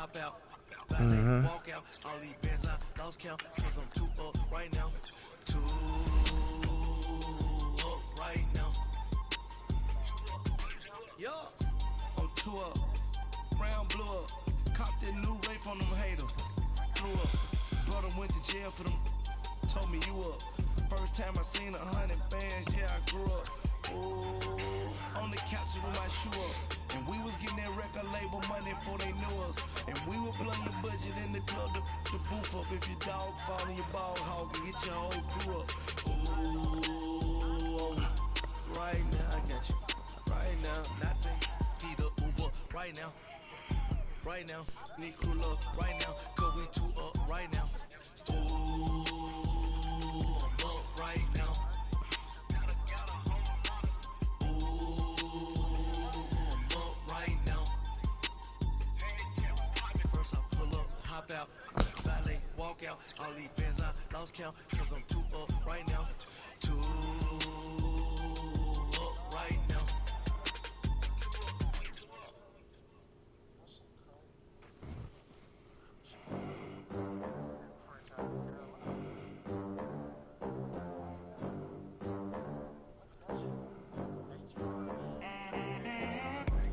hop out, valet, walk out, all these bands I lost count, cause I'm too up right now. Too up right now. Yo, I'm too up. Brown blew up. Copped that new rape on them haters. Blew up. Brother went to jail for them. Told me you up. First time I seen 100 bands, yeah, I grew up. Ooh, on the couch with my shoe up. And we was getting that record label money before they knew us. And we would blow your budget in the club, the booth up. If your dog fall in your ball hog and get your whole crew up. Ooh, right now, I got you. Right now, nothing. Need a Uber right now. Right now, need crew up right now. Cause we too up right now. Ooh, I'm up right now. Out, valet, walk out, all these bands I lost count, cause I'm too up right now, too up right now.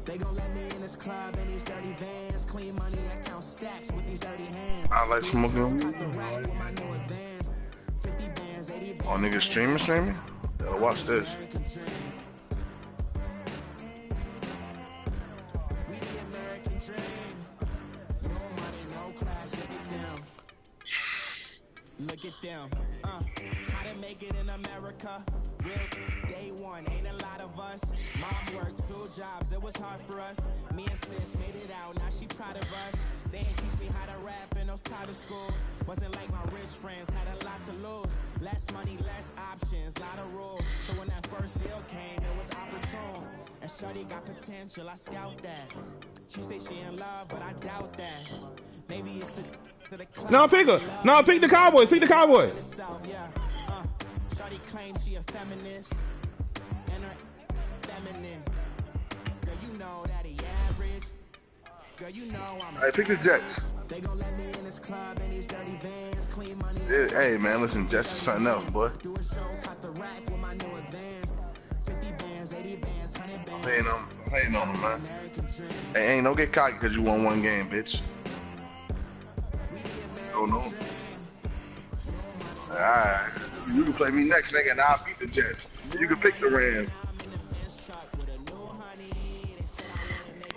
They gon' let me in this club in these dirty vans, clean money, I count stacks with these dirty hands. I like smoking. Oh, niggas streaming? Yo, watch this. Look at them, how to make it in America. Real day one, ain't a lot of us. Mom worked 2 jobs, it was hard for us. Me and sis made it out, now she proud of us. They ain't teach me how to rap in those private schools. Wasn't like my rich friends, had a lot to lose. Less money, less options, lot of rules. So when that first deal came, it was opportune. And shorty got potential, I scout that. She say she in love, but I doubt that. Maybe it's the no, pick her. No, pick the Cowboys. Pick the Cowboys. Shorty claims she a feminist. And her feminine. Girl, you know that he average. Girl, you know I'm Hey, pick the Jets. They gon' let me in this club in these dirty vans, clean money. Yeah, hey man, listen, Jets is something else, boy. Do a show, cut the rack with my new advance. 50 bands, 80 bands, 100 bands. I'm hating on them, man. Hey, don't get cocky because you won 1 game, bitch. Oh no. Alright. You can play me next, nigga, and I'll beat the Jets. You can pick the Rams.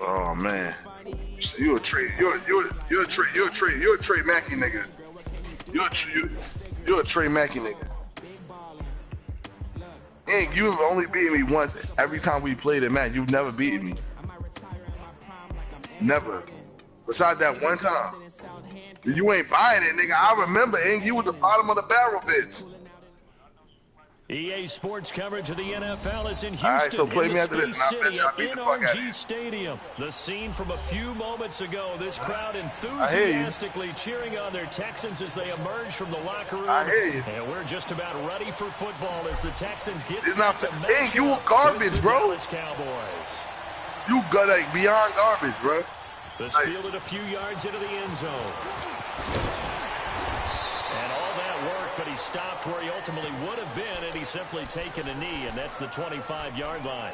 Oh man. You're a Trey Mackey nigga. You're a Trey Mackey nigga. And you've only beaten me once every time we played a match. You've never beaten me. Never. Besides that one time. You ain't buying it, nigga. I remember, and you was the bottom of the barrel, bitch. EA Sports coverage of the NFL is in Houston. All right, so play me after this, and I'll bet you I'll beat the fuck out of you. Stadium. The scene from a few moments ago. This crowd enthusiastically cheering on their Texans as they emerge from the locker room. I hear you. And we're just about ready for football as the Texans get it's not to hey, you garbage, bro. Dallas Cowboys. You got like beyond garbage, bro. This fielded a few yards into the end zone. And all that work, but he stopped where he ultimately would have been, and he's simply taken a knee, and that's the 25-yard line.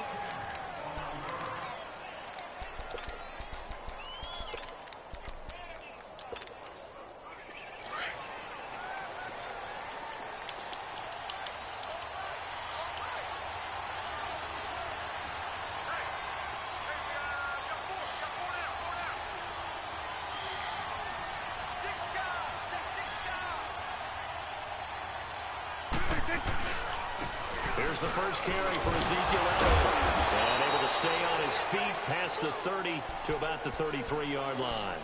Here's the first carry for Ezekiel Elliott. And able to stay on his feet past the 30 to about the 33-yard line.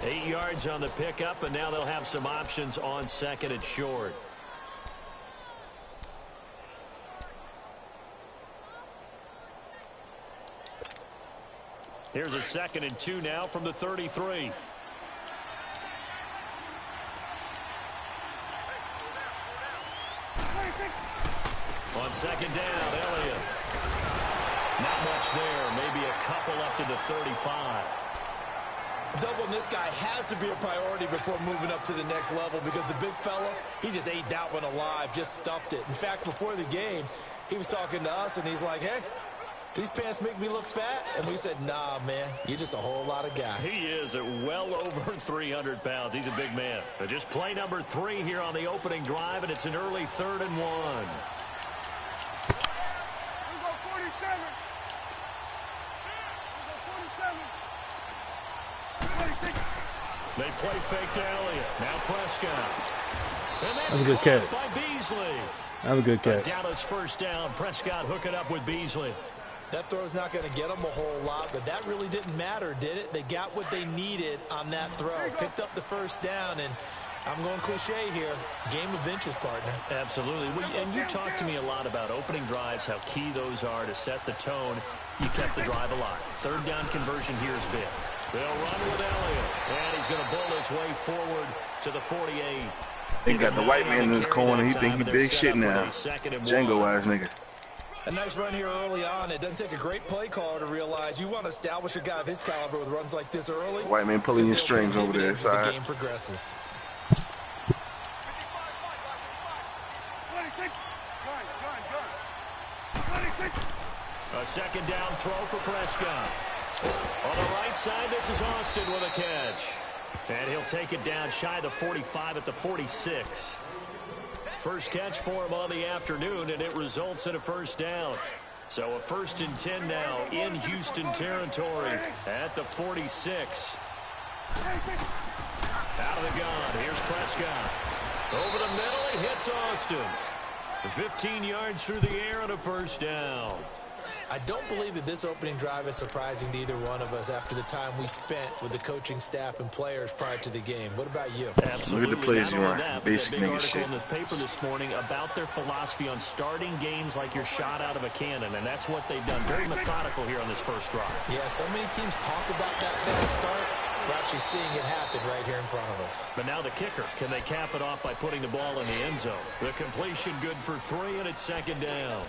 8 yards on the pickup, and now they'll have some options on second and short. Here's a 2nd and 2 now from the 33. On 2nd down, Elliott. Not much there. Maybe a couple up to the 35. Doubling this guy has to be a priority before moving up to the next level because the big fella, he just ate that one alive, just stuffed it. In fact, before the game, he was talking to us, and he's like, hey, these pants make me look fat. And we said, nah, man, you're just a whole lot of guy. He is at well over 300 pounds. He's a big man. But just play number 3 here on the opening drive, and it's an early 3rd and 1. They play fake to Elliott. Now Prescott. And that's a good catch by Beasley. That was a good catch. Dallas first down. Prescott hooking up with Beasley. That throw's not going to get them a whole lot, but that really didn't matter, did it? They got what they needed on that throw. Picked up the first down, and I'm going cliche here. Game of inches, partner. Absolutely. And you talked to me a lot about opening drives, how key those are to set the tone. You kept the drive alive. 3rd down conversion here is big. They'll run with Elliott, and he's going to bull his way forward to the 48. They got the white man in his corner. He think he big shit now. Django-ass nigga. A nice run here early on. It doesn't take a great play caller to realize you want to establish a guy of his caliber with runs like this early. White man pulling your strings over there inside. The game progresses. A 2nd down throw for Prescott. On the right side, this is Austin with a catch. And he'll take it down shy of the 45 at the 46. First catch for him on the afternoon, and it results in a 1st down. So a 1st and 10 now in Houston territory at the 46. Out of the gun, here's Prescott. Over the middle, he hits Austin. 15 yards through the air and a 1st down. I don't believe that this opening drive is surprising to either one of us after the time we spent with the coaching staff and players prior to the game. What about you? Absolutely. Look at the plays you run. Basic big nigga article shit. in the paper this morning about their philosophy on starting games like you're shot out of a cannon, and that's what they've done. Very methodical here on this first drive. Yeah, so many teams talk about that fast start. We're actually seeing it happen right here in front of us. But now the kicker. Can they cap it off by putting the ball in the end zone? The completion good for 3, and it's 2nd down.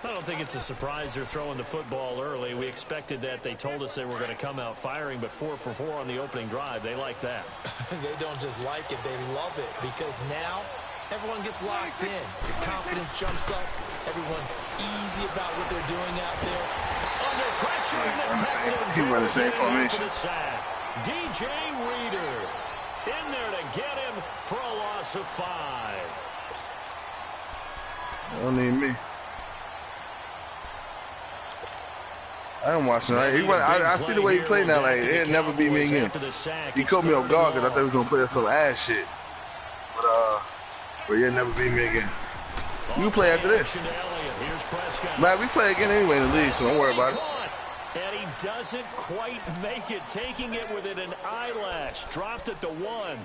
I don't think it's a surprise they're throwing the football early. We expected that. They told us they were going to come out firing, but 4 for 4 on the opening drive. They like that. They don't just like it. They love it because now everyone gets locked in. The confidence jumps up. Everyone's easy about what they're doing out there. Under pressure, and the Texans He run the same formation. DJ Reader in there to get him for a loss of 5. Don't need me. I am watching, right? I see the way he played now. Like, he'll never beat me again. He caught me off guard because I thought he was going to play some ass shit. But he'll never beat me again. We can play after this. Man, we play again anyway in the league, so don't worry about it. And he doesn't quite make it, taking it within an eyelash. Dropped it to 1.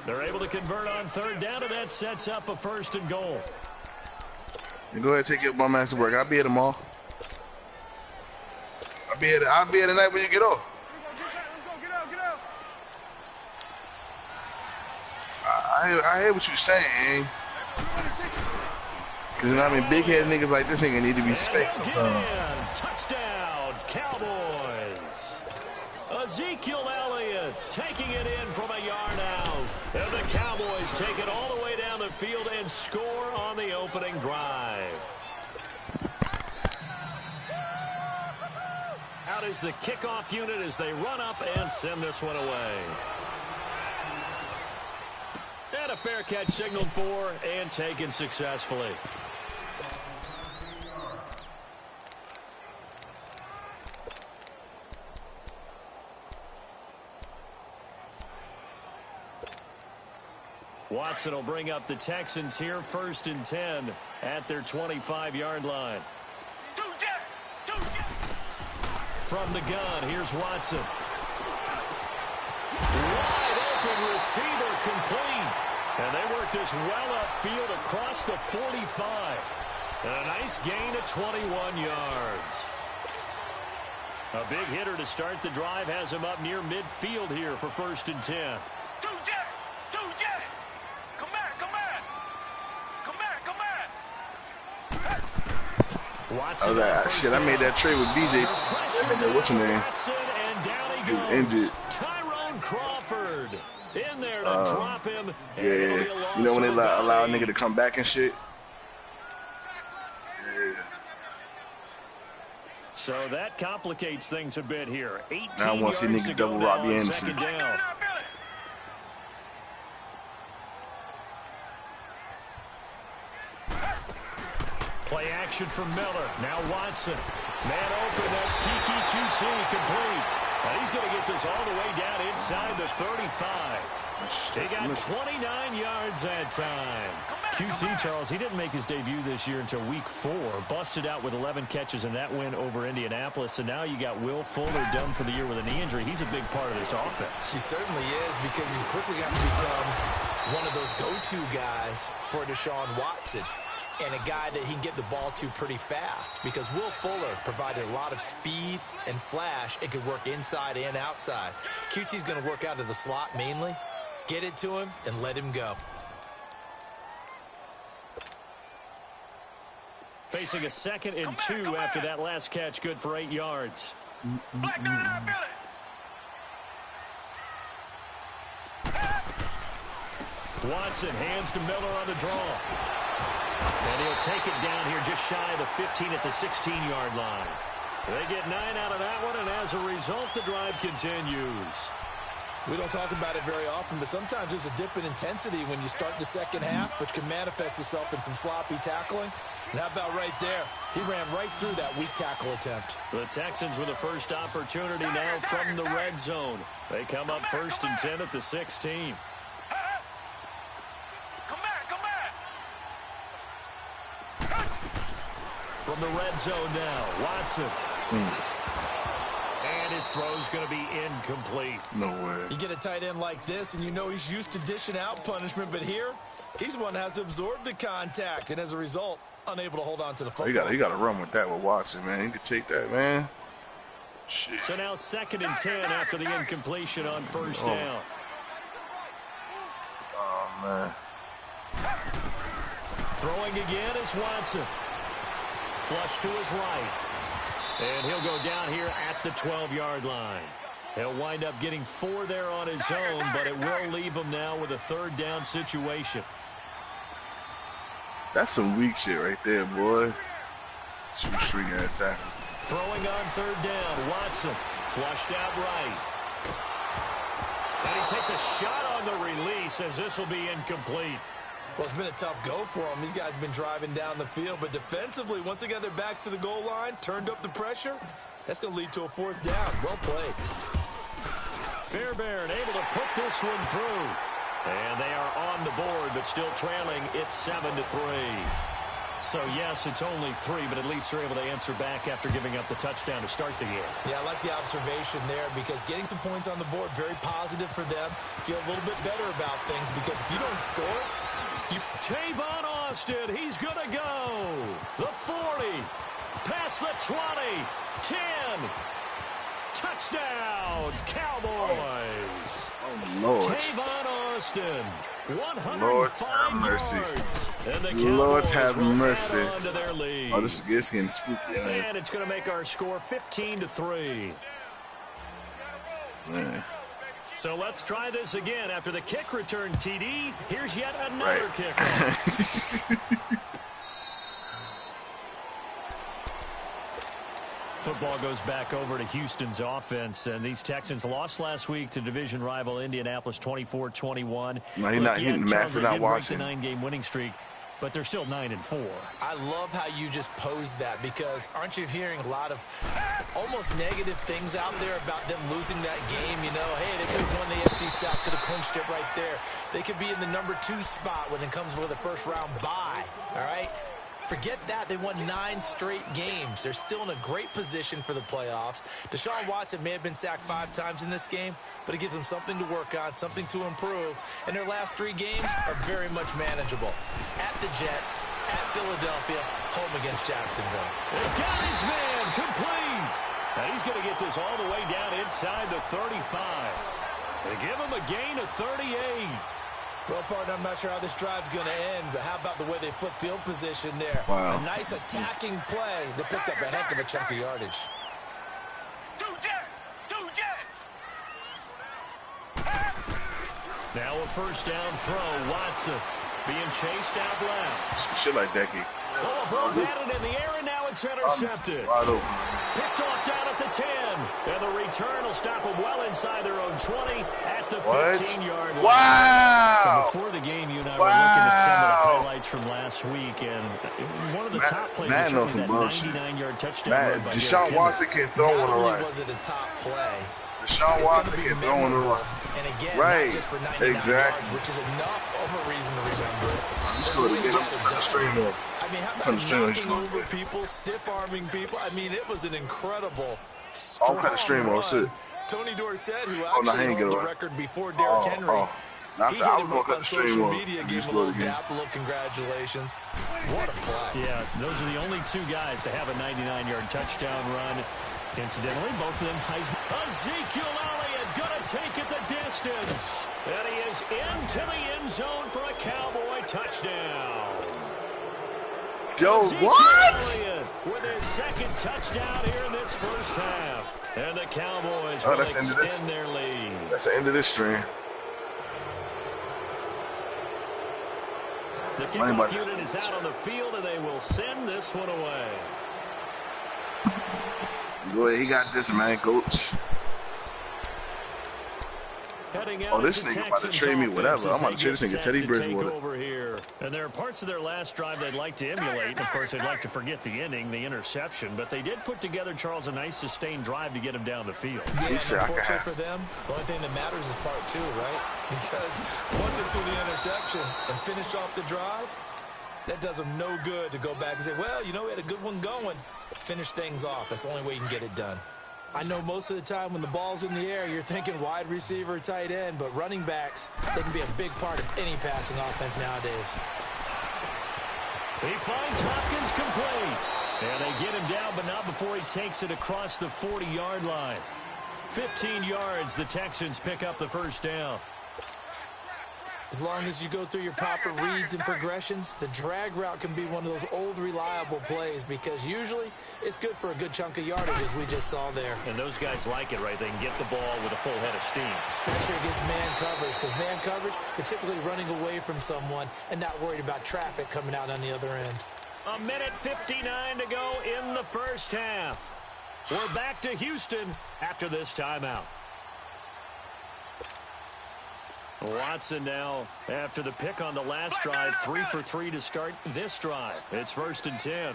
They're able to convert on 3rd down, and that sets up a 1st and goal. You go ahead and take your bum ass to work. I'll be here tomorrow. I'll be here tonight when you get off. I hear what you're saying. Because, I mean, big-head niggas like this nigga need to be spanked sometimes. Touchdown, Cowboys. Ezekiel Elliott taking it in from a yard out. And the Cowboys take it all the way down the field and score on the opening drive. Out is the kickoff unit as they run up and send this one away. And a fair catch signaled for and taken successfully. Watson will bring up the Texans here, 1st and 10 at their 25-yard line. From the gun, here's Watson. Wide open receiver complete. And they work this well upfield across the 45. And a nice gain of 21 yards. A big hitter to start the drive has him up near midfield here for 1st and 10. I was like, shit, I made that trade with BJ. What's his name? He was injured. Tyrone Crawford in there to drop him. Yeah, you know when they allow a nigga to come back and shit? Yeah. So that complicates things a bit here. 18 now I want to see niggas double Robbie Anderson. Play action from Miller. Now Watson. Man open. That's Kiki QT complete. And he's going to get this all the way down inside the 35. He got 29 yards that time. QT, Charles, he didn't make his debut this year until week 4. Busted out with 11 catches in that win over Indianapolis. And now you got Will Fuller done for the year with a knee injury. He's a big part of this offense. He certainly is, because he's quickly going to become one of those go-to guys for Deshaun Watson. And a guy that he can get the ball to pretty fast, because Will Fuller provided a lot of speed and flash. It could work inside and outside. QT's going to work out of the slot mainly. Get it to him and let him go. Facing a 2nd and 2 after that last catch, good for 8 yards. Watson hands to Miller on the draw. And he'll take it down here just shy of the 15 at the 16-yard line. They get 9 out of that one, and as a result, the drive continues. We don't talk about it very often, but sometimes there's a dip in intensity when you start the second half, which can manifest itself in some sloppy tackling. And how about right there? He ran right through that weak tackle attempt. The Texans with a first opportunity now from the red zone. They come up 1st and 10 at the 16. From the red zone now, Watson. And his throw's going to be incomplete. No way. You get a tight end like this, and you know he's used to dishing out punishment, but here, he's one that has to absorb the contact, and as a result, unable to hold on to the football. You got to run with that with Watson, man. You can take that, man. Shit. So now 2nd and 10 after the incompletion on 1st down. Oh, man. Throwing again is Watson. Flush to his right. And he'll go down here at the 12-yard line. He'll wind up getting 4 there on his own, but it will leave him now with a 3rd down situation. That's some weak shit right there, boy. String ass tackle. Throwing on 3rd down, Watson. Flushed out right. And he takes a shot on the release as this will be incomplete. Well, it's been a tough go for them. These guys have been driving down the field, but defensively, once they got their backs to the goal line, turned up the pressure, that's going to lead to a 4th down. Well played. Fairbairn able to put this one through. And they are on the board, but still trailing. It's 7-3. So, yes, it's only 3, but at least they're able to answer back after giving up the touchdown to start the game. Yeah, I like the observation there, because getting some points on the board, very positive for them. Feel a little bit better about things, because if you don't score, Tavon Austin, he's going to go. The 40, past the 20, 10. Touchdown, Cowboys. Oh, Lord. Tavon Austin, 105 Lord have mercy. yards. And the Lord Cowboys have will mercy. add on to their lead. Oh, this is getting spooky, man. And it's going to make our score 15-3. Man. So let's try this again. After the kick return, TD, here's yet another kick. Football goes back over to Houston's offense, and these Texans lost last week to division rival Indianapolis 24-21. No, he's not hitting Max and not watching. The 9-game winning streak, but they're still 9-4. I love how you just posed that, because aren't you hearing a lot of almost negative things out there about them losing that game? You know, hey, they could have won the AFC South, could have clinched it right there. They could be in the number 2 spot when it comes with a first-round bye, all right? Forget that. They won 9 straight games. They're still in a great position for the playoffs. Deshaun Watson may have been sacked 5 times in this game, but it gives them something to work on, something to improve. And their last 3 games are very much manageable. At the Jets, at Philadelphia, home against Jacksonville. They got his man complete. Now he's going to get this all the way down inside the 35. They give him a gain of 38. Well, partner, I'm not sure how this drive's going to end, but how about the way they flip field position there? Wow. A nice attacking play. They picked up a heck of a chunk of yardage. Now a first down throw. Watson being chased out left. Shit like that, kid. Oh, ball batted in the air, and now it's intercepted. Wide open. Picked off down at the 10. And the return will stop them well inside their own 20 at the 15-yard line. Wow. And before the game, you and I were looking at some of the highlights from last week, and one of the top plays was that 99-yard touchdown run by Deshaun Watson can throw on the right. Not only was it a top play, Deshaun Watson can throw on the right. And again, right. not just for 99 yards, which is enough of a reason to remember it. Just go to get him on the stream more. I mean, how about knocking over people, stiff-arming people? I mean, it was an incredible strong run. Tony Dorsett, who actually held the record before Derrick Henry, he hit him up on social media, gave him a little dap, a little congratulations. What a play. Yeah, those are the only two guys to have a 99-yard touchdown run. Incidentally, both of them Heisman. Ezekiel Elliott going to take it the distance. And he is into the end zone for a Cowboy touchdown. Yo, Ezekiel what? Elliott with his second touchdown here in this first half. And the Cowboys will extend their lead. That's the end of this stream. The kickoff unit is out on the field, and they will send this one away. Go ahead, he got this, man, coach. Oh, this nigga about to trade me whatever. I'm about to trade this nigga Teddy Bridgewater. Over here. And there are parts of their last drive they'd like to emulate. Of course, they'd like to forget the inning, the interception. But they did put together, Charles, a nice sustained drive to get him down the field. Yeah, and unfortunately for them, the only thing that matters is part two, right? Because once they threw the interception and finished off the drive, that does them no good to go back and say, well, you know, we had a good one going. Finish things off. That's the only way you can get it done. I know most of the time when the ball's in the air, you're thinking wide receiver, tight end, but running backs, they can be a big part of any passing offense nowadays. He finds Hopkins complete. And they get him down, but not before he takes it across the 40-yard line. 15 yards, the Texans pick up the first down. As long as you go through your proper reads and progressions, the drag route can be one of those old reliable plays because usually it's good for a good chunk of yardage, as we just saw there. And those guys like it, right? They can get the ball with a full head of steam. Especially against man coverage, because man coverage, you're typically running away from someone and not worried about traffic coming out on the other end. A minute 59 to go in the first half. We're back to Houston after this timeout. Watson now, after the pick on the last drive, 3 for 3 to start this drive. It's 1st and 10.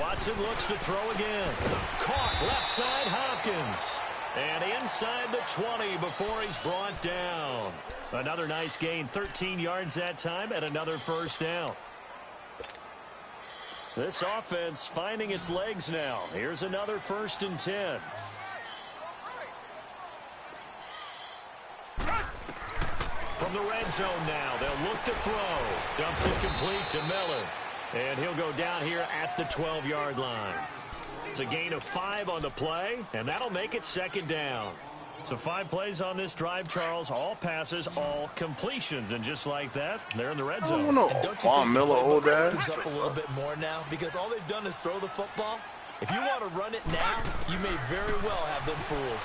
Watson looks to throw again. Caught left side Hopkins. And inside the 20 before he's brought down. Another nice gain, 13 yards that time, and another first down. This offense finding its legs now. Here's another 1st and 10. From the red zone now, they'll look to throw. Dumps it complete to Miller. And he'll go down here at the 12-yard line. It's a gain of 5 on the play, and that'll make it 2nd down. So 5 plays on this drive, Charles. All passes, all completions. And just like that, they're in the red zone. I don't know. Von Miller, old dad. Up a little bit more now because all they've done is throw the football. If you want to run it now, you may very well have them fooled.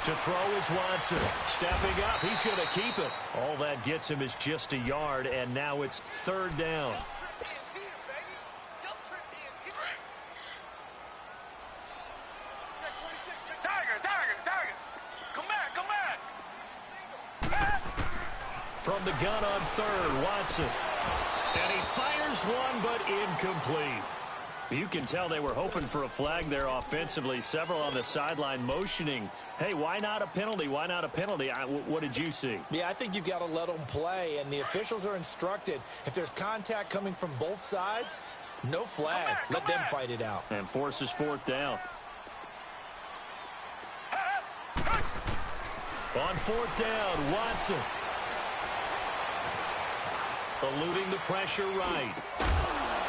To throw is Watson. Stepping up, he's going to keep it. All that gets him is just a yard, and now it's 3rd down. From the gun on 3rd, Watson. And he fires one, but incomplete. You can tell they were hoping for a flag there offensively. Several on the sideline motioning. Hey, why not a penalty? Why not a penalty? What did you see? Yeah, I think you've got to let them play, and the officials are instructed. If there's contact coming from both sides, no flag. Let them fight it out. And forces 4th down. On 4th down, Watson. Eluding the pressure right.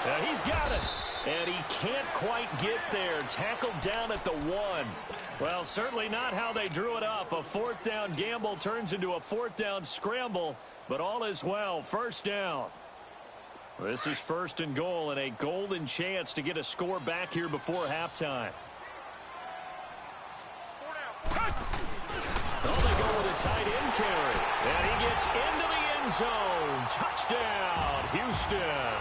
And he's got it. And he can't quite get there. Tackled down at the 1. Well, certainly not how they drew it up. A 4th down gamble turns into a 4th down scramble. But all is well. 1st down. This is 1st and goal and a golden chance to get a score back here before halftime. tight end carry. And he gets into the end zone. Touchdown, Houston.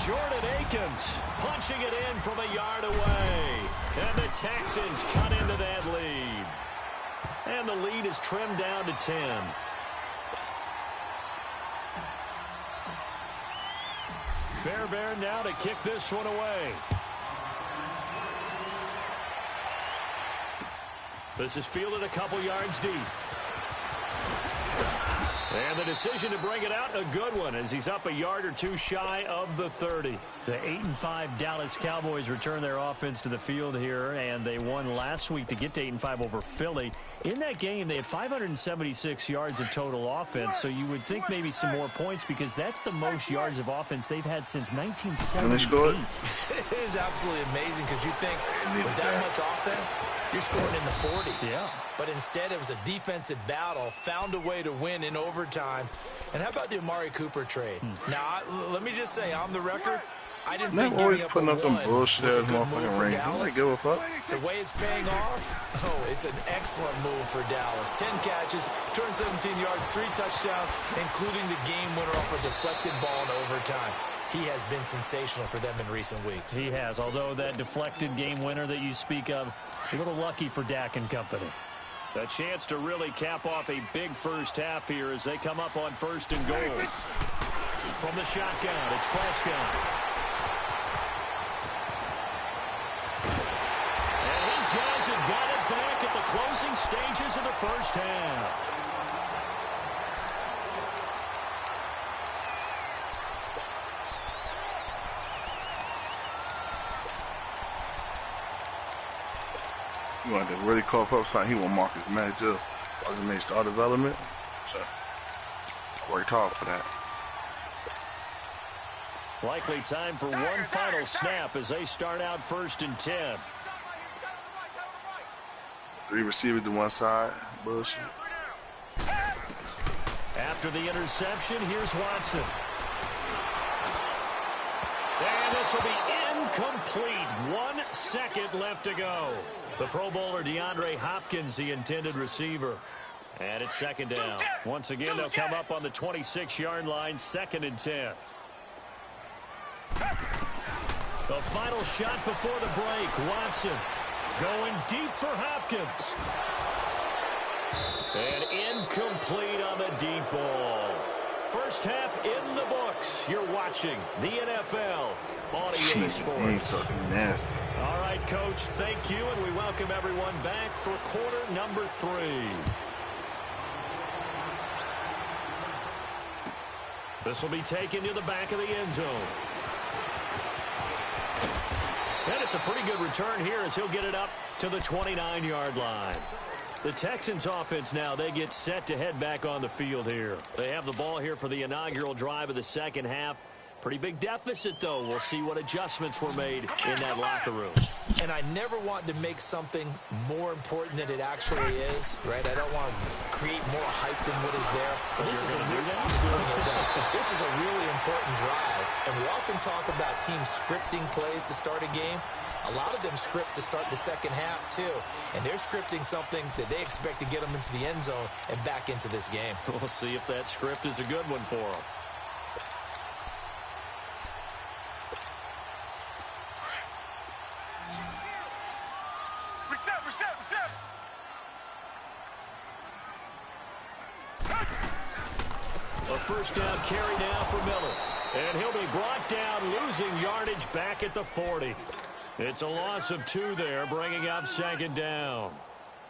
Jordan Akins punching it in from a yard away. And the Texans cut into that lead. And the lead is trimmed down to 10. Fairbairn now to kick this one away. This is fielded a couple yards deep. And the decision to bring it out, a good one, as he's up a yard or two shy of the 30. The 8-5 Dallas Cowboys return their offense to the field here, and they won last week to get to 8-5 over Philly. In that game, they had 576 yards of total offense, so you would think maybe some more points because that's the most yards of offense they've had since 1978. It is absolutely amazing because you think with that much offense, you're scoring in the 40s. Yeah. But instead, it was a defensive battle, found a way to win in overtime. And how about the Amari Cooper trade? Now, let me just say, on the record, I didn't think giving up putting up them bullshit was a good motherfucking move for rings. Dallas. Give a fuck. The way it's paying off, it's an excellent move for Dallas. 10 catches, 217 yards, 3 touchdowns, including the game winner off a deflected ball in overtime. He has been sensational for them in recent weeks. He has, although that deflected game winner that you speak of, a little lucky for Dak and company. A chance to really cap off a big first half here as they come up on 1st and goal. From the shotgun, it's Prescott. And his guys have got it back at the closing stages of the first half. You want to really cough up something, he won't mark his matchup. Or he made star development. So, worked hard for that. Likely time for one final snap as they start out 1st and 10. 3 receivers to one side. Bullshit. After the interception, here's Watson. And this will be incomplete. 1 second left to go. The Pro Bowler DeAndre Hopkins, the intended receiver. And it's 2nd down. Once again, they'll come up on the 26-yard line, 2nd and 10. The final shot before the break. Watson going deep for Hopkins. And incomplete on the deep ball. First half in the books. You're watching the NFL on EA Sports. Nasty. All right, Coach, thank you, and we welcome everyone back for quarter number 3. This will be taken to the back of the end zone. And it's a pretty good return here as he'll get it up to the 29-yard line. The Texans offense now, they get set to head back on the field here. They have the ball here for the inaugural drive of the second half. Pretty big deficit, though. We'll see what adjustments were made in that locker room. And I never want to make something more important than it actually is, right? I don't want to create more hype than what is there. But this is a this is a really important drive. And we often talk about teams scripting plays to start a game. A lot of them script to start the second half, too. And they're scripting something that they expect to get them into the end zone and back into this game. We'll see if that script is a good one for them. A first down carry now for Miller. And he'll be brought down, losing yardage back at the 40. It's a loss of 2 there, bringing up 2nd down.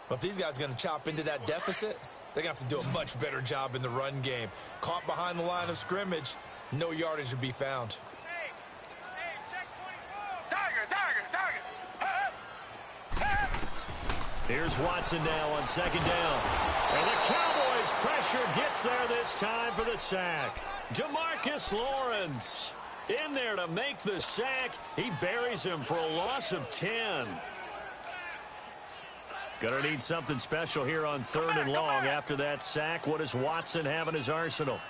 But if these guys are going to chop into that deficit, they're going to have to do a much better job in the run game. Caught behind the line of scrimmage, no yardage to be found. Check 24. Here's Watson now on 2nd down. And the Cowboys pressure gets there this time for the sack. DeMarcus Lawrence in there to make the sack. He buries him for a loss of 10. Gonna need something special here on 3rd and long after that sack. What does Watson have in his arsenal?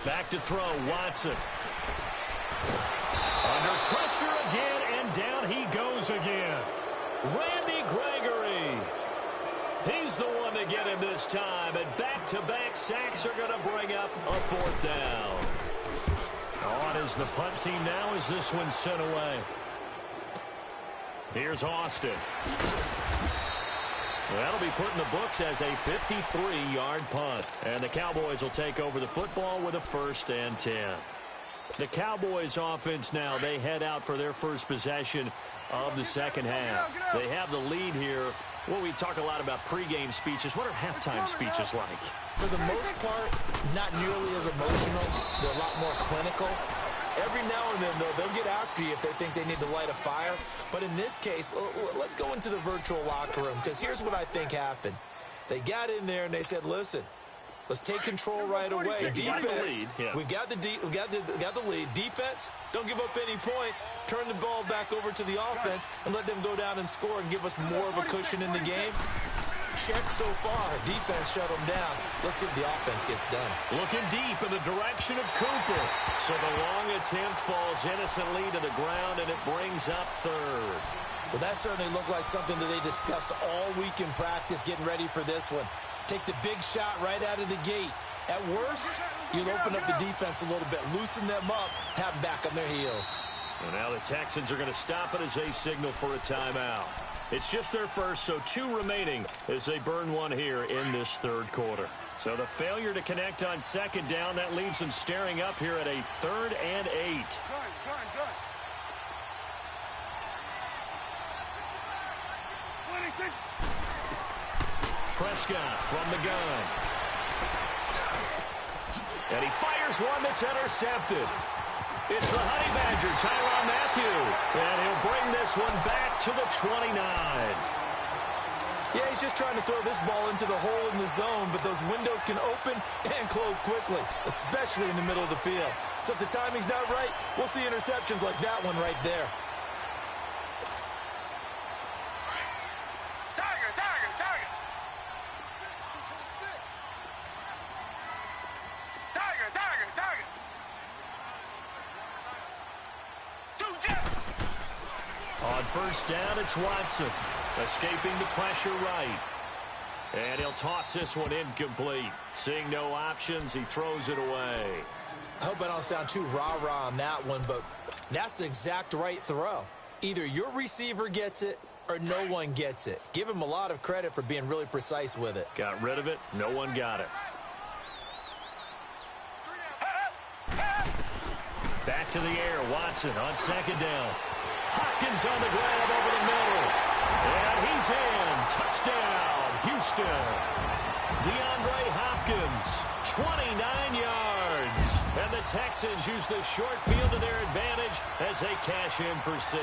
Back to throw, Watson. Under pressure again, and down he goes goes again. Randy Gregory. He's the one to get him this time, and back-to-back sacks are going to bring up a 4th down. On is the punt team now as this one's sent away. Here's Austin. That'll be put in the books as a 53-yard punt. And the Cowboys will take over the football with a 1st and 10. The Cowboys offense now, they head out for their first possession of the second half. They have the lead here. Well, we talk a lot about pregame speeches. What are halftime speeches like? For the most part, not nearly as emotional. They're a lot more clinical. Every now and then, though, they'll get after you if they think they need to light a fire. But in this case, let's go into the virtual locker room, because here's what I think happened. They got in there and they said, listen, let's take control right away. Defense, we got the lead. Defense, don't give up any points. Turn the ball back over to the offense and let them go down and score and give us more of a cushion in the game. Check so far. Defense shut them down. Let's see if the offense gets done. Looking deep in the direction of Cooper. So the long attempt falls innocently to the ground, and it brings up 3rd. Well, that certainly looked like something that they discussed all week in practice getting ready for this one. Take the big shot right out of the gate. At worst, you'll open up the defense a little bit, loosen them up, have them back on their heels. And now the Texans are going to stop it as they signal for a timeout. It's just their first, so 2 remaining as they burn one here in this 3rd quarter. So the failure to connect on 2nd down, that leaves them staring up here at a 3rd and 8. Prescott from the gun. And he fires one that's intercepted. It's the Honey Badger, Tyrann Mathieu. And he'll bring this one back to the 29. Yeah, he's just trying to throw this ball into the hole in the zone, but those windows can open and close quickly, especially in the middle of the field. So if the timing's not right, we'll see interceptions like that one right there. On 1st down, it's Watson, escaping the pressure right. And he'll toss this one incomplete. Seeing no options, he throws it away. I hope I don't sound too rah-rah on that one, but that's the exact right throw. Either your receiver gets it or no one gets it. Give him a lot of credit for being really precise with it. Got rid of it. No one got it. Back to the air. Watson on 2nd down. Hopkins on the grab over the middle. And he's in. Touchdown, Houston. DeAndre Hopkins, 29 yards. And the Texans use the short field to their advantage as they cash in for 6.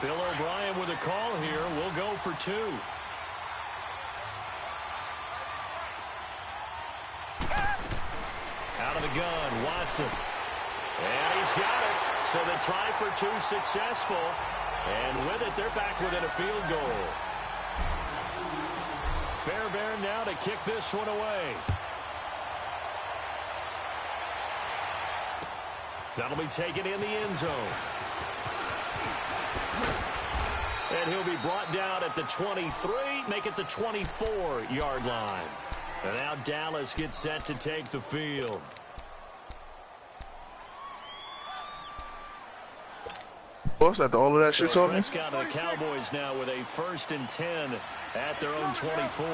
Bill O'Brien with a call here. We'll go for 2. Out of the gun, Watson. And he's got it. So the try for 2 successful. And with it, they're back within a field goal. Fairbairn now to kick this one away. That'll be taken in the end zone. And he'll be brought down at the 23, make it the 24-yard line. And now Dallas gets set to take the field. After all of that shit's on me. Prescott and the Cowboys now with a 1st and 10 at their own 24.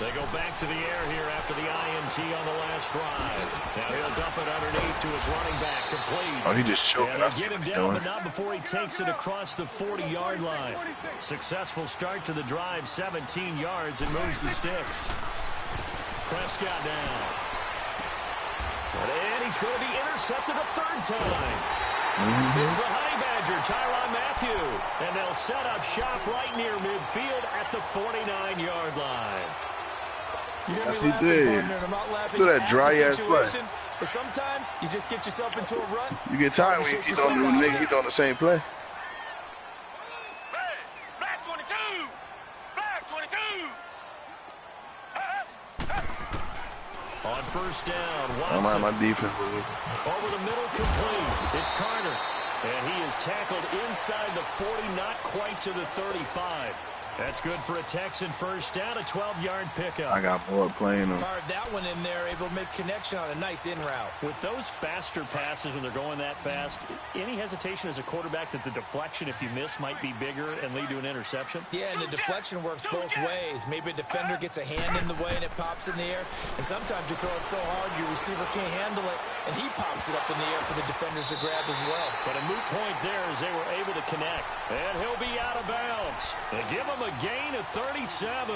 They go back to the air here after the INT on the last drive. Now he'll dump it underneath to his running back, complete. Oh, he just choked. And they get him down, but not before he takes it across the 40-yard line. Successful start to the drive, 17 yards, and moves the sticks. Prescott now. And he's going to be intercepted a 3rd time. It's the Honey Badger, Tyrann Mathieu. And they'll set up shop right near midfield at the 49-yard line. Yes, he did. So that dry-ass play. But sometimes you just get yourself into a rut. You get tired when you keep on doing the same play. Hey, black 22! Black 22! On first down, I don't mind Watson. my defense. Over the middle, complete. It's Carter. And he is tackled inside the 40, not quite to the 35. That's good for a Texan first down, a 12-yard pickup. I got bored playing them. Fired that one in there, able to make connection on a nice in route. With those faster passes when they're going that fast, any hesitation as a quarterback that the deflection, if you miss, might be bigger and lead to an interception? Yeah, and the deflection works both ways. Maybe a defender gets a hand in the way and it pops in the air. And sometimes you throw it so hard your receiver can't handle it, and he pops it up in the air for the defenders to grab as well. But a moot point there as they were able to connect. And he'll be out of bounds. They give him a gain of 37.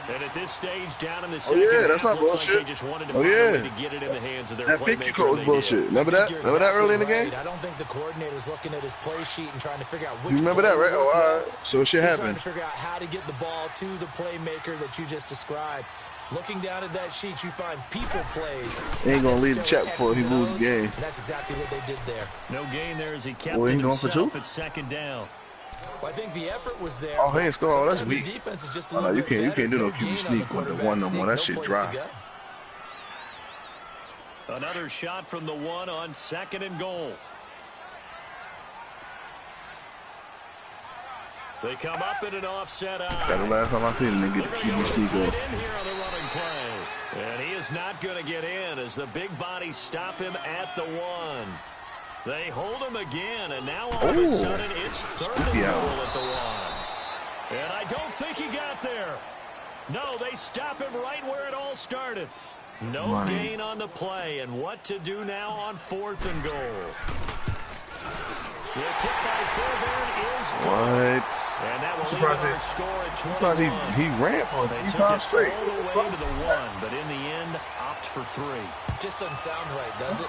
And at this stage, down in the second yeah, that's half, not looks bullshit. like they just wanted to find a way to get it in the hands of their That playmaker. pick you caught was bullshit. Remember that? You're Remember that early in the exactly game? right. I don't think the coordinator's looking at his play sheet and trying to figure out which You remember play that, right? to Oh, work all with. right. So shit He's trying happened. to figure out how to get the ball to the playmaker that you just described. Looking down at that sheet, you find people plays. He ain't gonna lead the check before he moves the game. And that's exactly what they did there. No gain there as he kept Oh, he it going for himself two? at second down. Well, I think the effort was there. Oh, he ain't scored. Oh, that's Sometimes weak. the defense is just a Oh, no, little you bit can't better. do no No QB gain on the sneak with the quarterback one no sneak. more. That No shit place dry. to go. Another shot from the one on second and goal. They come up in an offset eye. That's the last time I seen him get the They're going QB to sneak go up. in here on the running play. And he is not going to get in as the big bodies stop him at the one. They hold him again, and now all of a sudden it's third and goal at the one. And I don't think he got there. No, they stop him right where it all started. No gain on the play, and what to do now on fourth and goal. The kick by Fairbairn is good. And that will lead to a score at 21. He ran for They 3 took times it straight. all the way to the one, but in the end, opt for 3. Just doesn't sound right, does it?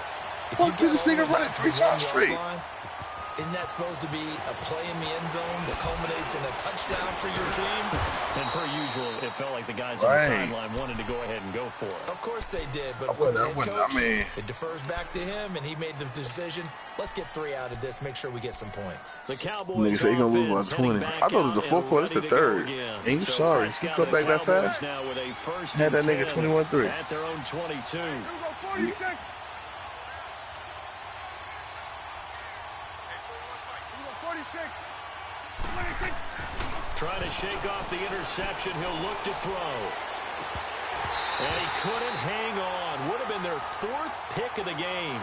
If Fuck you, this get nigga all the way running back to 3 the times 1 yard straight. line, isn't that supposed to be a play in the end zone that culminates in a touchdown for your team? And per usual, it felt like the guys on the sideline wanted to go ahead and go for it. Of course they did, but I of course, wouldn't- head coach, I mean- it defers back to him, and he made the decision. Let's get 3 out of this, make sure we get some points. The Cowboys Nigga say he gonna lose offense by heading 20. back I thought it was the out fourth and quarter. It's the ready to go third. again. Ain't you So sorry? Prescott You cut and back the that fast? Cowboys now with a first Had that and nigga 10 21-3. at their own 22. Here we go, 46. Trying to shake off the interception. He'll look to throw. And he couldn't hang on. Would have been their 4th pick of the game.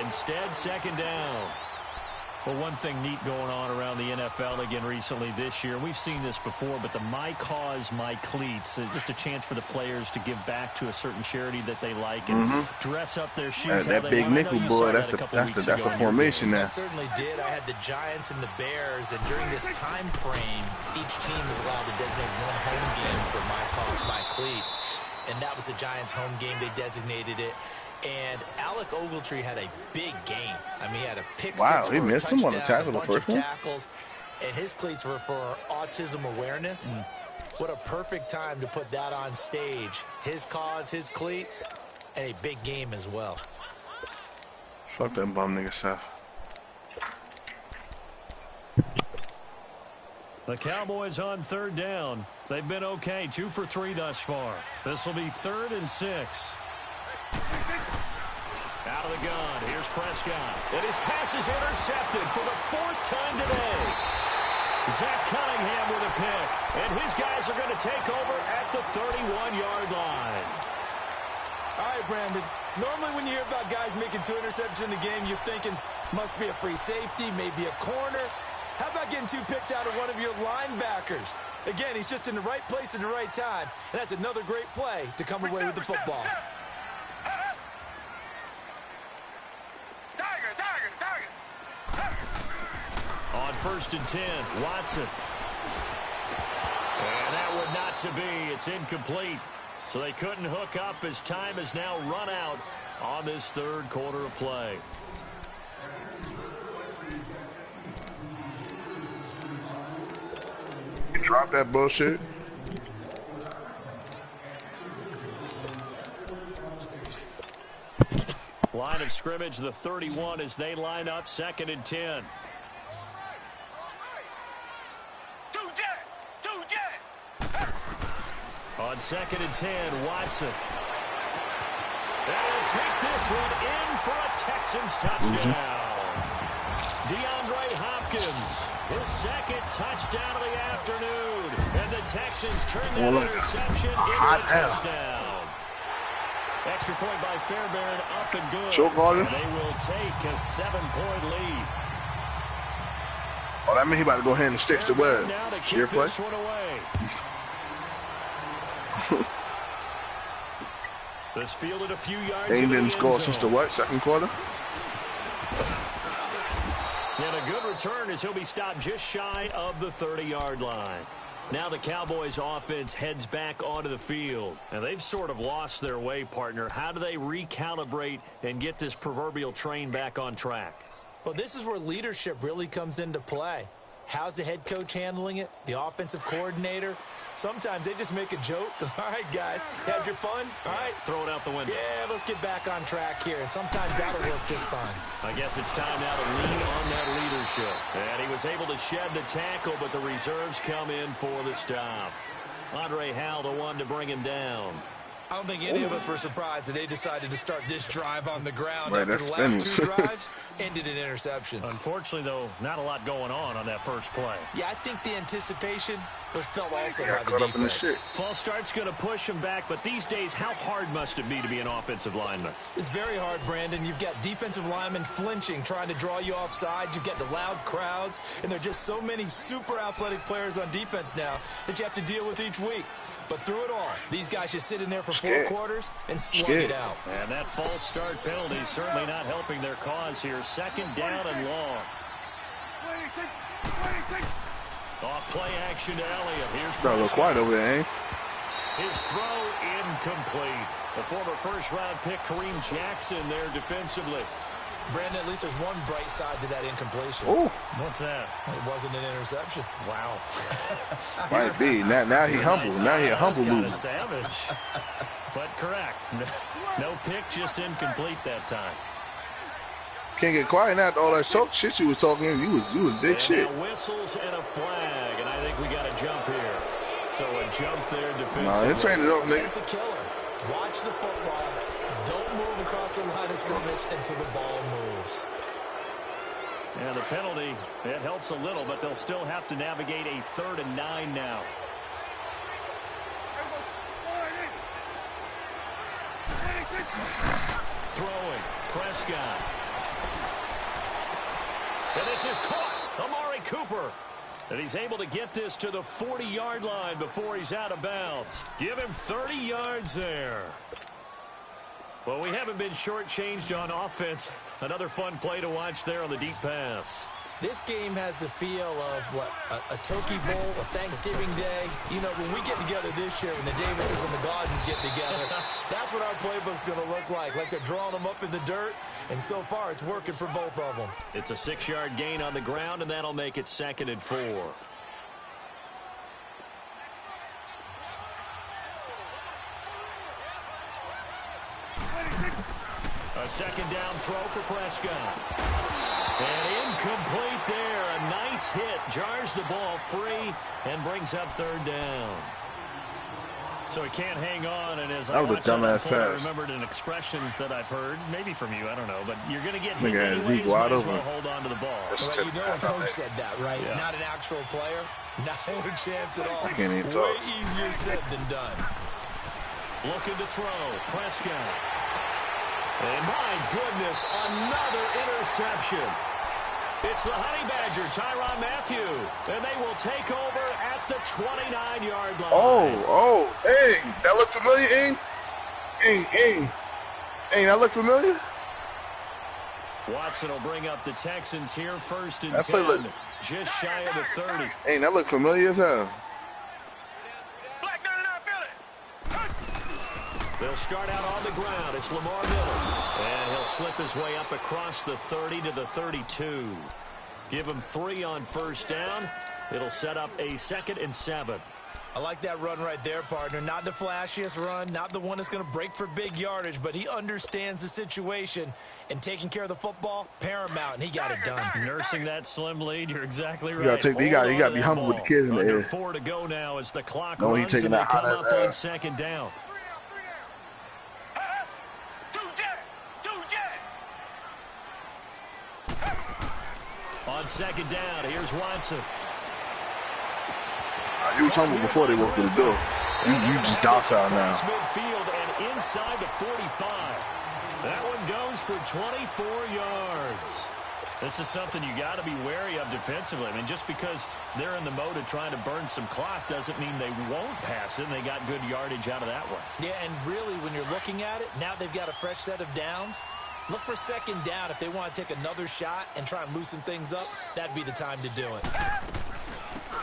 Instead, second down. Well, one thing neat going on around the NFL again recently this year, we've seen this before, but the My Cause, My Cleats, just a chance for the players to give back to a certain charity that they like and dress up their shoes. That big nickel boy, that's the formation now. I certainly did. I had the Giants and the Bears, and during this time frame, each team is allowed to designate one home game for My Cause, My Cleats, and that was the Giants' home game. They designated it. And Alec Ogletree had a big game. I mean, he had a pick six he for a missed him on the touchdown, tackle, the a bunch first of one. tackles, and his cleats were for autism awareness. What a perfect time to put that on stage. His cause, his cleats, and a big game as well. Fuck that bum nigga Seth. The Cowboys on third down. They've been okay, 2 for 3 thus far. This will be 3rd and 6. Out of the gun, here's Prescott. And his pass is intercepted for the 4th time today. Zach Cunningham with a pick. And his guys are going to take over at the 31-yard line. All right, Brandon. Normally when you hear about guys making 2 interceptions in the game, you're thinking must be a free safety, maybe a corner. How about getting 2 picks out of one of your linebackers? Again, he's just in the right place at the right time. And that's another great play to come away with the football. On 1st and 10, Watson. And that would not to be. It's incomplete. So they couldn't hook up as time has now run out on this 3rd quarter of play. Drop that bullshit. Line of scrimmage, the 31 as they line up 2nd and 10. On 2nd and 10, Watson. will take this one in for a Texans touchdown. DeAndre Hopkins, his second touchdown of the afternoon. And the Texans turn that interception into a touchdown. Extra point by Fairbairn, up and good. And they will take a 7-point lead. Oh, that means he about to go ahead and stick to web. Cheer play. This fielded a few yards. They didn't score since the what? Second quarter? And a good return as he'll be stopped just shy of the 30-yard line. Now the Cowboys offense heads back onto the field. And they've sort of lost their way, partner. How do they recalibrate and get this proverbial train back on track? Well, this is where leadership really comes into play. How's the head coach handling it? The offensive coordinator? Sometimes they just make a joke. All right, guys, had your fun? All right. Throw it out the window. Yeah, let's get back on track here. And sometimes that'll work just fine. I guess it's time now to lean on that leadership. And he was able to shed the tackle, but the reserves come in for the stop. Andre Howell, the one to bring him down. I don't think any of us were surprised that they decided to start this drive on the ground. Right, after the last 2 drives ended in interceptions. Unfortunately, though, not a lot going on that first play. Yeah, I think the anticipation was felt also by the defense. False start's going to push him back, but these days, how hard must it be to be an offensive lineman? It's very hard, Brandon. You've got defensive linemen flinching, trying to draw you offside. You've got the loud crowds, and there are just so many super athletic players on defense now that you have to deal with each week. But through it all, these guys just sit in there for 4 quarters and slug it out. And that false start penalty is certainly not helping their cause here. Second down and long. Off play action to Elliott. Here's got a little quiet over there, eh? His throw incomplete. The former first-round pick Kareem Jackson there defensively. Brandon, at least there's one bright side to that incompletion. Oh, what's that? It wasn't an interception. Wow. Might be. Now he humble. Now he a humble kind move. of savage. But correct. No pick, just incomplete that time. Can't get quiet now. All that talk shit you was talking. You was big shit. Now whistles and a flag, and I think we got a jump here. So a jump there defensively. Nah, they trained it up, nigga. It's a killer. Watch the football. Don't move across the line of scrimmage until the ball moves. Yeah, the penalty, it helps a little, but they'll still have to navigate a 3rd and 9 now. Throwing, Prescott. And this is caught. Amari Cooper. And he's able to get this to the 40-yard line before he's out of bounds. Give him 30 yards there. Well, we haven't been shortchanged on offense. Another fun play to watch there on the deep pass. This game has the feel of, what, a turkey bowl, a Thanksgiving day. You know, when we get together this year, when the Davises and the Gardens get together, that's what our playbook's going to look like they're drawing them up in the dirt, and so far it's working for both of them. It's a 6-yard gain on the ground, and that'll make it 2nd and 4. A 2nd down throw for Prescott. And incomplete there. A nice hit. Jars the ball free and brings up 3rd down. So he can't hang on. And as I watched that, I remembered an expression that I've heard, maybe from you, I don't know, but you're going to get hit anyways, might as well hold on to the ball. Well, you know a coach said that, right? Yeah. Not an actual player. Not a chance at all. Way easier said than done. Looking to throw. Prescott. And my goodness, another interception. It's the Honey Badger, Tyrann Mathieu. And they will take over at the 29-yard line. Hey, that look familiar, Ing? Ing, that look familiar? Watson will bring up the Texans here, 1st and 10, just shy of the 30. Hey, that look familiar as hell. They'll start out on the ground. It's Lamar Miller. And he'll slip his way up across the 30 to the 32. Give him 3 on 1st down. It'll set up a 2nd and 7. I like that run right there, partner. Not the flashiest run, not the one that's going to break for big yardage, but he understands the situation, and taking care of the football, paramount, and he got it done. Nursing that slim lead, you're exactly right. You got to be humble with the kids in the air. 4 to go now as the clock runs, and they come up on 2nd down. on second down. Here's Watson. You were talking about before they walked through the door. You just docile now. Midfield and inside the 45. That one goes for 24 yards. This is something you got to be wary of defensively. I mean, just because they're in the mode of trying to burn some clock doesn't mean they won't pass it. And they got good yardage out of that one. Yeah, and really, when you're looking at it, now they've got a fresh set of downs. Look for second down if they want to take another shot and try and loosen things up. That'd be the time to do it.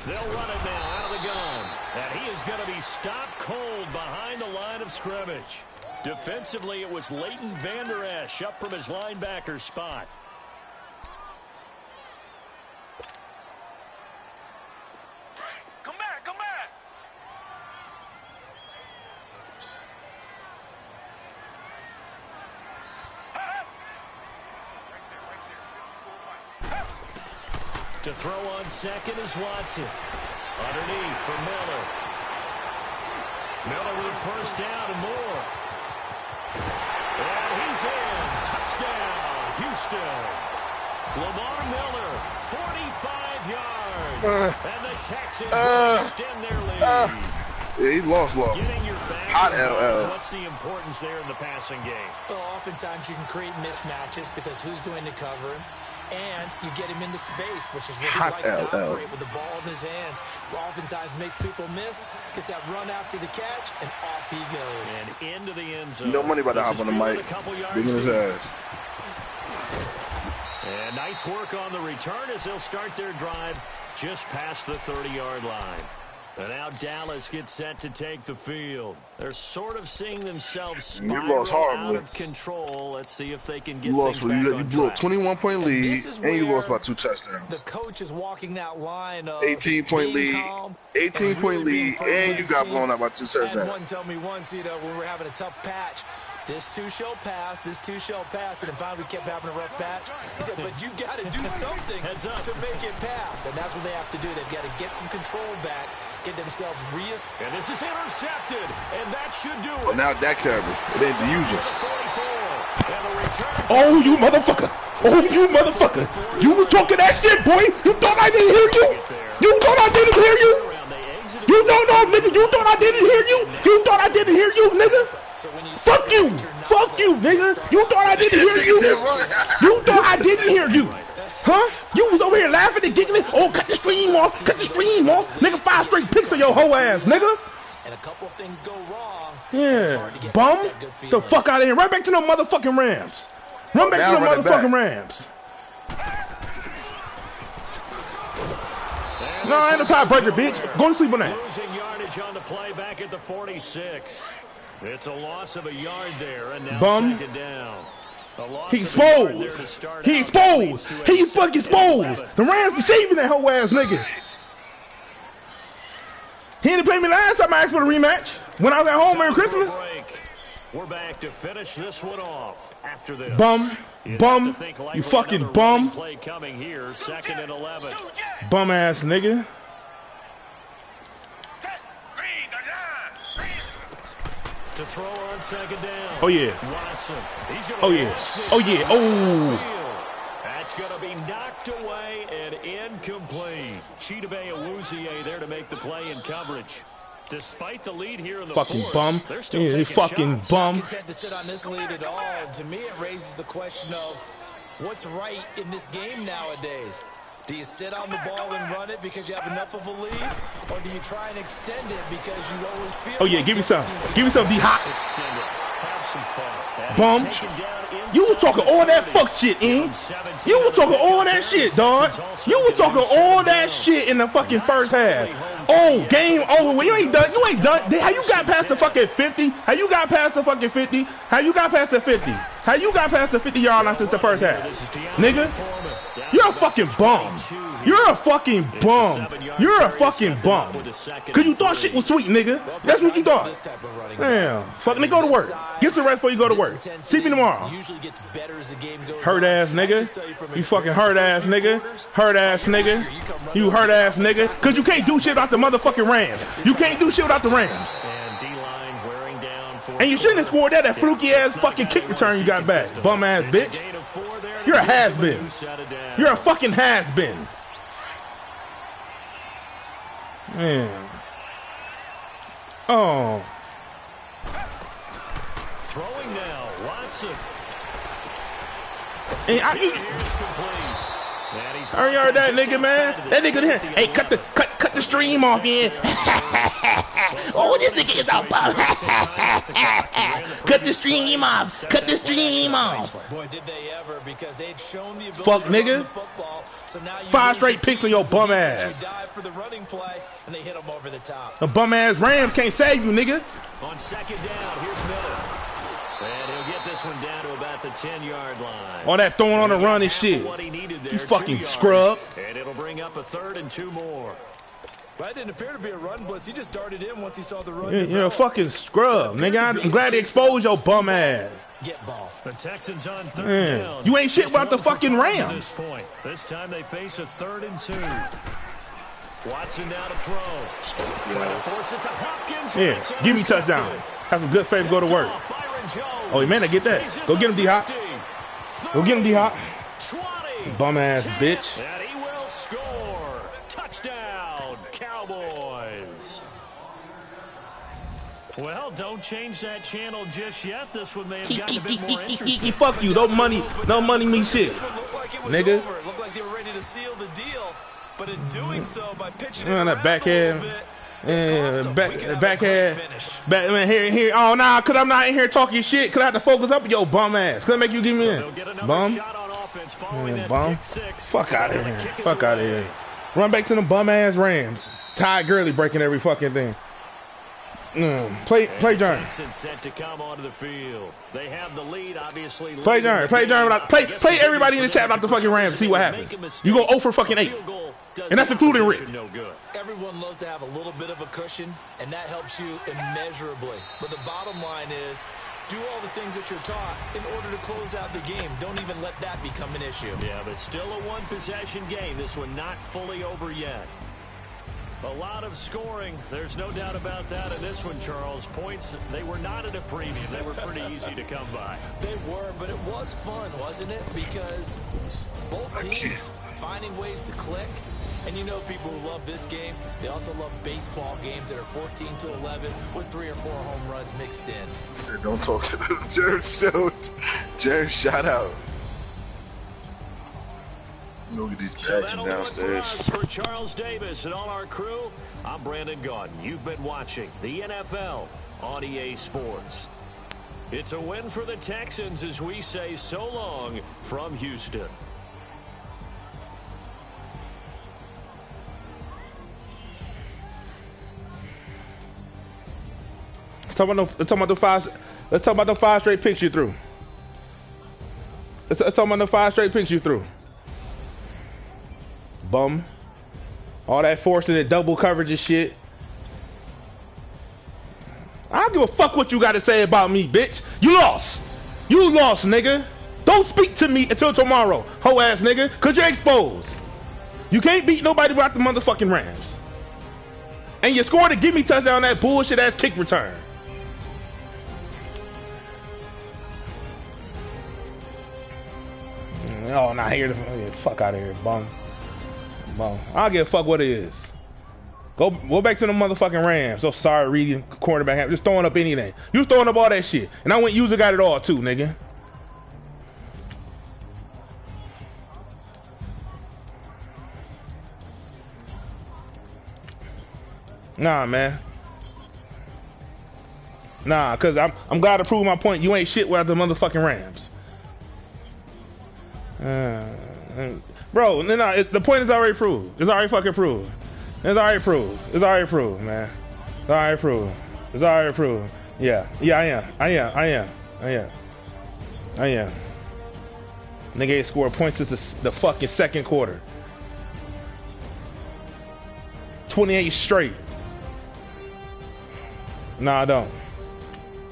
They'll run it now out of the gun. And he is going to be stopped cold behind the line of scrimmage. Defensively, it was Leighton Vander Esch up from his linebacker spot. Come back, come back. To throw on second is Watson. Underneath for Miller. Miller with first down and more. And he's in. Touchdown, Houston. Lamar Miller, 45 yards. And the Texans will extend their lead. Yeah, he lost. Getting your back. Hot LL. What's the importance there in the passing game? Well, oftentimes you can create mismatches because who's going to cover him? And you get him into space, which is what he likes to operate with the ball in his hands. Oftentimes makes people miss, gets that run after the catch, and off he goes. And into the end zone. No money about to hop on the mic. Digging his ass. And nice work on the return as they'll start their drive just past the 30-yard line. And now Dallas gets set to take the field. They're sort of seeing themselves spiral out of control. Let's see if they can get things back on track. You blew a 21-point lead, and you lost by 2 touchdowns. The coach is walking that line of 18-point lead, 18-point lead, and you got blown out by 2 touchdowns. And one told me once, you know, when we're having a tough patch, this too shall pass, and then finally we kept having a rough patch. He said, but you got to do something to make it pass, and that's what they have to do. They've got to get some control back, get themselves And this is intercepted, and that should do it. Well, now Dak terrible. It ain't the usual. Oh, you motherfucker. Oh, you motherfucker. You was talking that shit, boy. You thought I didn't hear you? You thought I didn't hear you? You don't know, nigga. You thought I didn't hear you? You thought I didn't hear you, nigga? Fuck you. Fuck you, nigga. You thought I didn't hear you? You thought I didn't hear you? Huh? You was over here laughing and giggling. Oh, cut the stream off. Cut the stream off. Nigga, 5 straight picks of your whole ass, nigga. And a couple of things go wrong. Yeah. Bum. The fuck out of here. Right back to them motherfucking Rams. Run back to them motherfucking Rams. No, I ain't a tiebreaker, bitch. Go to sleep on that. Losing yardage on the play back at the 46. It's a loss of a yard there, and now second down. He exposed. He exposed. He's fucking exposed. The Rams be saving that whole ass nigga. He didn't play me last time I asked for the rematch. When I was at home Merry Christmas. We're back to finish this one off after this. Bum. Bum. You fucking bum. Play coming here, 2nd and 11. Bum ass nigga. To throw on second down. Oh yeah. Watson. He's gonna oh yeah. Oh yeah. Oh. That's going to be knocked away and incomplete. Chidobe Awuzie there to make the play in coverage. Despite the lead here in the fucking fourth, bum. They're still taking fucking shots. Bum. Not content to sit on this lead at all. And to me, it raises the question of what's right in this game nowadays. Do you sit on the ball and run it because you have enough of a lead? Or do you try and extend it because you always feel oh, yeah, give me some. Give me some D-Hop. Extend it. Have some fun. Bum. You was talking all that fuck shit, in. You was talking all that shit, dog. You was talking all that shit in the fucking first half. Oh, game over. You ain't done. You ain't done. How you got past the fucking 50? How you got past the fucking 50? How you got past the 50? How you got past the 50-yard line since the first half? Nigga, you're a fucking bum. You're a fucking bum. You're a fucking bum. Cause you thought shit was sweet, nigga. That's what you thought. Damn. Fucking go to work. Get some rest before you go to work. See me tomorrow. Hurt ass nigga. You fucking hurt ass nigga. Hurt ass nigga. You hurt ass nigga. Cause you can't do shit without the motherfucking Rams. You can't do shit without the Rams. And you shouldn't have scored that fluky ass fucking kick return you got back. Bum ass bitch. You're a has-been. You're a fucking has-been. Man. Oh. Throwing now, Watson. And I heard that nigga, man. That nigga here. Hey, cut the stream off, man. Oh, this nigga is out. Cut the stream off. Cut the stream off. Boy, did they ever, because they'd shown the ability fuck, nigga. Football, so now 5 straight picks on your bum ass. For the running play, and they hit him over the top. The bum ass Rams can't save you, nigga. On second down, here's Miller. And he'll get this one down to about the 10-yard line. All that throwing on the run and shit. You fucking scrub. And it'll bring up a 3rd and 2 more. That didn't appear to be a run blitz. He just darted in once he saw the run. You're a fucking scrub, nigga. I'm glad they exposed your bum ass. Get ball. The Texans on 3rd down. You ain't shit about the fucking Rams. This time they face a 3rd and 2. Watson now to throw. Trying to force it to Hopkins. Yeah, give me touchdown. Have some good faith, go to work. Oh, man, I get that. Go get him, D-Hop. Go get him, D-Hop. Bum ass bitch. And he will score. Touchdown, Cowboys. Well, don't change that channel just yet. This one may have gotten a bit more interesting. Fuck you. No money me shit. Nigga. It looked like they were ready to seal the deal, but in doing so, by pitching it that backhand. Yeah, backhand. Man, here. Oh, nah, cause I'm not in here talking shit. Cause I have to focus up your bum ass. Cause I make you give me in. Bum. Bum. Fuck out of here. Fuck out of here. Run back to the bum ass Rams. Ty Gurley breaking every fucking thing. Play John. Set to come onto the field. They have the lead, obviously. Play John. Play everybody in the chat about the fucking Rams. See what happens. You go 0 for fucking 8. And that's including Rick. Everyone loves to have a little bit of a cushion, and that helps you immeasurably. But the bottom line is, do all the things that you're taught in order to close out the game. Don't even let that become an issue. Yeah, but still a one-possession game. This one not fully over yet. A lot of scoring. There's no doubt about that in this one, Charles. Points, they were not at a premium. They were pretty easy to come by. They were, but it was fun, wasn't it? Because both teams finding ways to click. And you know people who love this game, they also love baseball games that are 14-11 with 3 or 4 home runs mixed in. Don't talk to them. Jared, shout out. Look at these badges downstairs. For Charles Davis and all our crew, I'm Brandon Gaudin. You've been watching the NFL on EA Sports. It's a win for the Texans as we say so long from Houston. Let's talk about the 5 straight picks you threw. Let's talk about the 5 straight picks you threw. Bum. All that forcing and double coverage and shit. I don't give a fuck what you got to say about me, bitch. You lost. You lost, nigga. Don't speak to me until tomorrow, hoe ass nigga, cause you're exposed. You can't beat nobody without the motherfucking Rams. And you scored a gimme touchdown on that bullshit ass kick return. Oh, not here. Fuck out of here, bum. Bum. I don't give a fuck what it is. Go back to the motherfucking Rams. So sorry, reading cornerback. Just throwing up anything. You was throwing up all that shit. And I went user got it all too, nigga. Nah, man. Nah, cause I'm glad to prove my point. You ain't shit without the motherfucking Rams. Bro, no, the point is already proved. It's already fucking proved. It's already proved. It's already proved, man. It's already proved. It's already proved. Yeah, I am. Nigga ain't scored points since the fucking second quarter. 28 straight. Nah, I don't.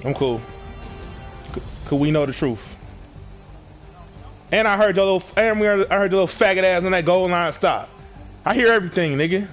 I'm cool. Cause we know the truth. And I heard your little, I heard your little faggot ass on that goal line stop. I hear everything, nigga.